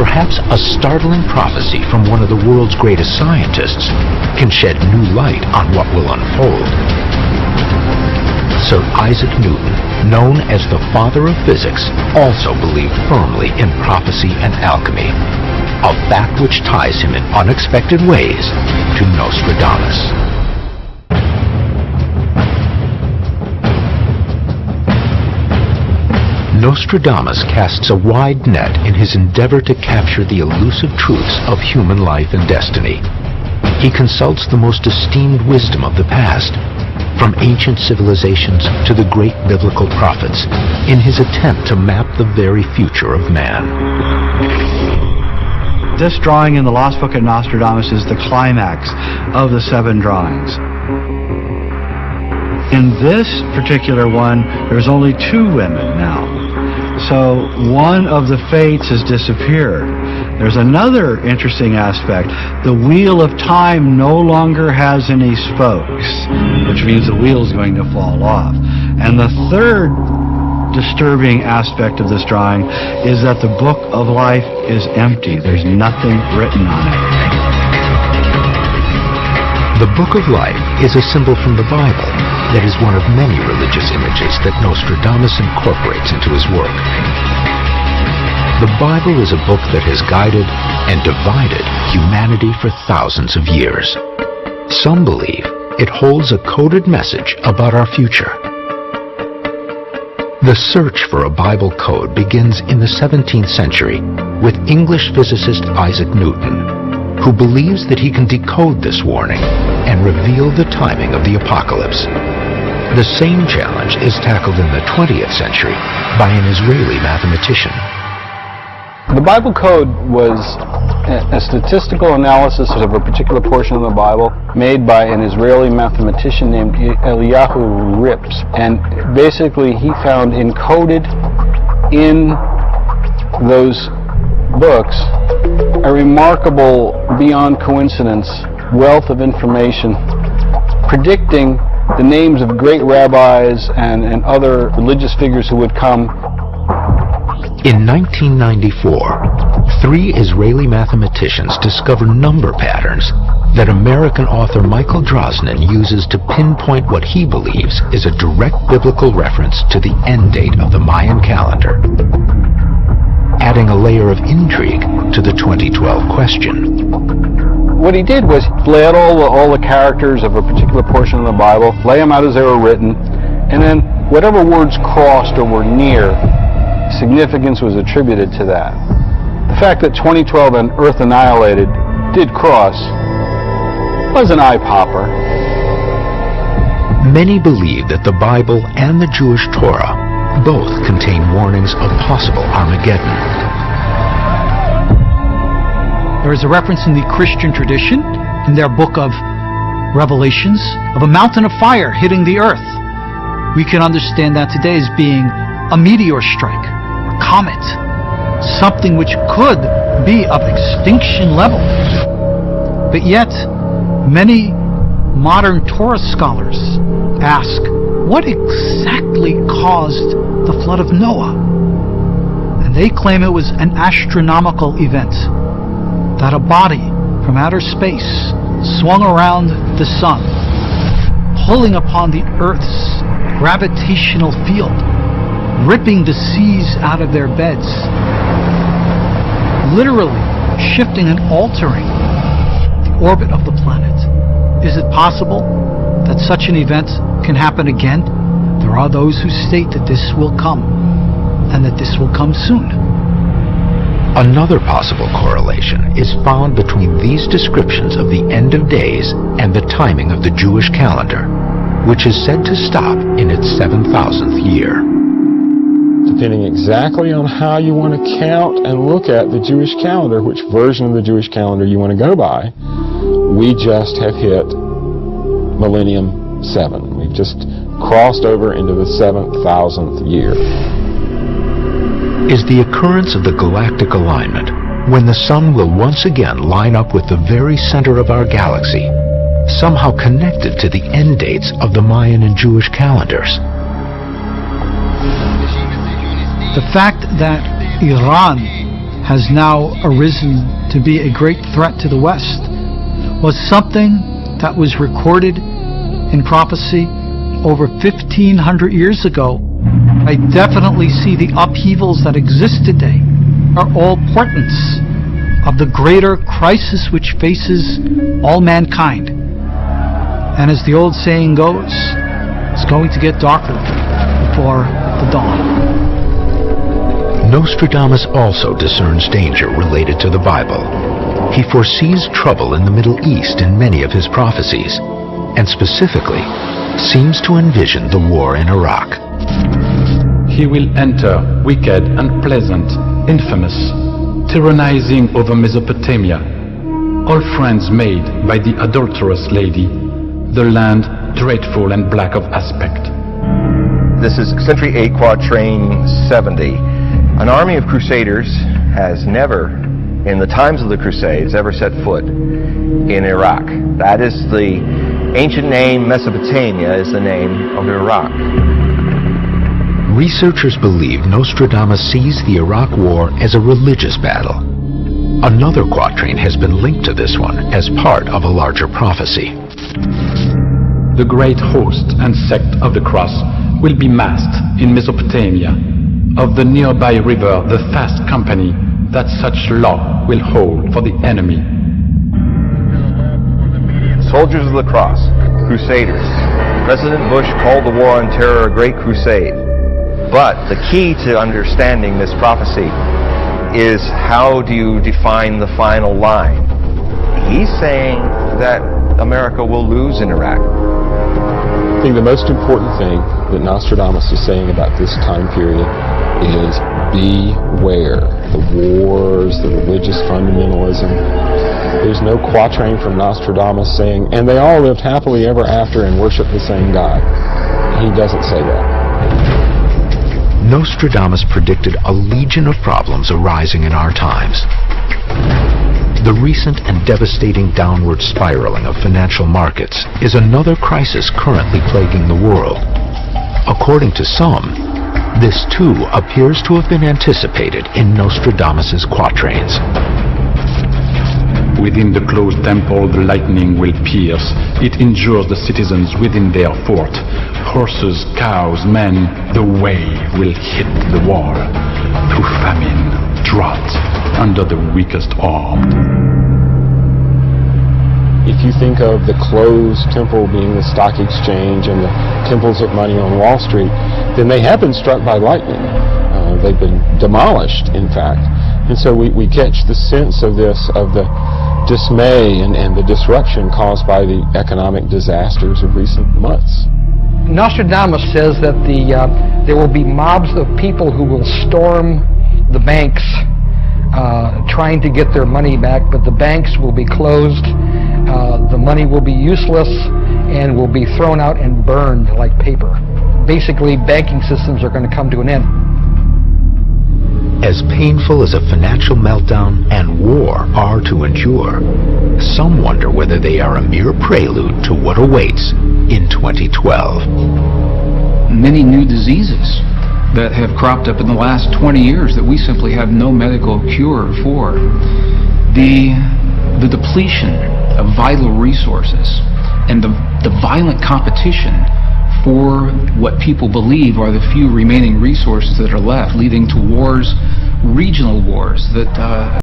perhaps a startling prophecy from one of the world's greatest scientists can shed new light on what will unfold. Sir Isaac Newton, known as the father of physics, also believed firmly in prophecy and alchemy, a fact which ties him in unexpected ways to Nostradamus. Nostradamus casts a wide net in his endeavor to capture the elusive truths of human life and destiny. He consults the most esteemed wisdom of the past, from ancient civilizations to the great biblical prophets, in his attempt to map the very future of man. This drawing in the Lost Book of Nostradamus is the climax of the 7 drawings. In this particular one, there's only 2 women now. So one of the fates has disappeared. There's another interesting aspect. The wheel of time no longer has any spokes, which means the wheel is going to fall off. And the third disturbing aspect of this drawing is that the book of life is empty. There's nothing written on it. The Book of Life is a symbol from the Bible that is one of many religious images that Nostradamus incorporates into his work. The Bible is a book that has guided and divided humanity for thousands of years. Some believe it holds a coded message about our future. The search for a Bible code begins in the 17th century with English physicist Isaac Newton, who believes that he can decode this warning and reveal the timing of the apocalypse. The same challenge is tackled in the 20th century by an Israeli mathematician. The Bible Code was a statistical analysis of a particular portion of the Bible made by an Israeli mathematician named Eliyahu Rips. And basically he found encoded in those books a remarkable, beyond coincidence, wealth of information predicting the names of great rabbis and other religious figures who would come. In 1994, 3 Israeli mathematicians discovered number patterns that American author Michael Drosnin uses to pinpoint what he believes is a direct biblical reference to the end date of the Mayan calendar, adding a layer of intrigue to the 2012 question. What he did was lay out all the characters of a particular portion of the Bible, lay them out as they were written, and then whatever words crossed or were near, significance was attributed to that. The fact that 2012 and Earth Annihilated did cross was an eye-popper. Many believe that the Bible and the Jewish Torah both contain warnings of possible Armageddon. There is a reference in the Christian tradition, in their book of Revelations, of a mountain of fire hitting the earth. We can understand that today as being a meteor strike, a comet, something which could be of extinction level. But yet, many modern Torah scholars ask, what exactly caused the flood of Noah? And they claim it was an astronomical event, that a body from outer space swung around the sun, pulling upon the Earth's gravitational field, ripping the seas out of their beds, literally shifting and altering the orbit of the planet. Is it possible that such an event can happen again? There are those who state that this will come, and that this will come soon. Another possible correlation is found between these descriptions of the end of days and the timing of the Jewish calendar, which is said to stop in its 7,000th year. Depending exactly on how you want to count and look at the Jewish calendar, which version of the Jewish calendar you want to go by, we just have hit Millennium 7. We've just crossed over into the 7,000th year. Is the occurrence of the galactic alignment, when the sun will once again line up with the very center of our galaxy, somehow connected to the end dates of the Mayan and Jewish calendars? The fact that Iran has now arisen to be a great threat to the West was something that was recorded in prophecy over 1,500 years ago. I definitely see the upheavals that exist today are all portents of the greater crisis which faces all mankind. And as the old saying goes, it's going to get darker before the dawn. Nostradamus also discerns danger related to the Bible. He foresees trouble in the Middle East in many of his prophecies, and specifically seems to envision the war in Iraq. He will enter wicked, unpleasant, infamous, tyrannizing over Mesopotamia, all friends made by the adulterous lady, the land dreadful and black of aspect. This is Century 8, Quatrain 70. An army of crusaders has never, in the times of the Crusades, ever set foot in Iraq. That is the ancient name. Mesopotamia is the name of Iraq. Researchers believe Nostradamus sees the Iraq War as a religious battle. Another quatrain has been linked to this one as part of a larger prophecy. The great host and sect of the cross will be massed in Mesopotamia. Of the nearby river, the fast company that such law will hold for the enemy. Soldiers of the cross, crusaders. President Bush called the war on terror a great crusade. But the key to understanding this prophecy is, how do you define the final line? He's saying that America will lose in Iraq. I think the most important thing that Nostradamus is saying about this time period is beware. The wars, the religious fundamentalism. There's no quatrain from Nostradamus saying, and they all lived happily ever after and worshiped the same God. He doesn't say that. Nostradamus predicted a legion of problems arising in our times. The recent and devastating downward spiraling of financial markets is another crisis currently plaguing the world. According to some, this too appears to have been anticipated in Nostradamus's quatrains. Within the closed temple the lightning will pierce. It injures the citizens within their fort. Horses, cows, men, the way will hit the wall. Through famine, drought, under the weakest arm. If you think of the closed temple being the stock exchange and the temples of money on Wall Street, then they have been struck by lightning. They've been demolished, in fact. And so we catch the sense of this, of the dismay and the disruption caused by the economic disasters of recent months. Nostradamus says that there will be mobs of people who will storm the banks trying to get their money back, but the banks will be closed, the money will be useless, and will be thrown out and burned like paper. Basically, banking systems are going to come to an end. As painful as a financial meltdown and war are to endure, some wonder whether they are a mere prelude to what awaits in 2012. Many new diseases that have cropped up in the last 20 years that we simply have no medical cure for. The depletion of vital resources and the violent competition for what people believe are the few remaining resources that are left, leading to wars, regional wars that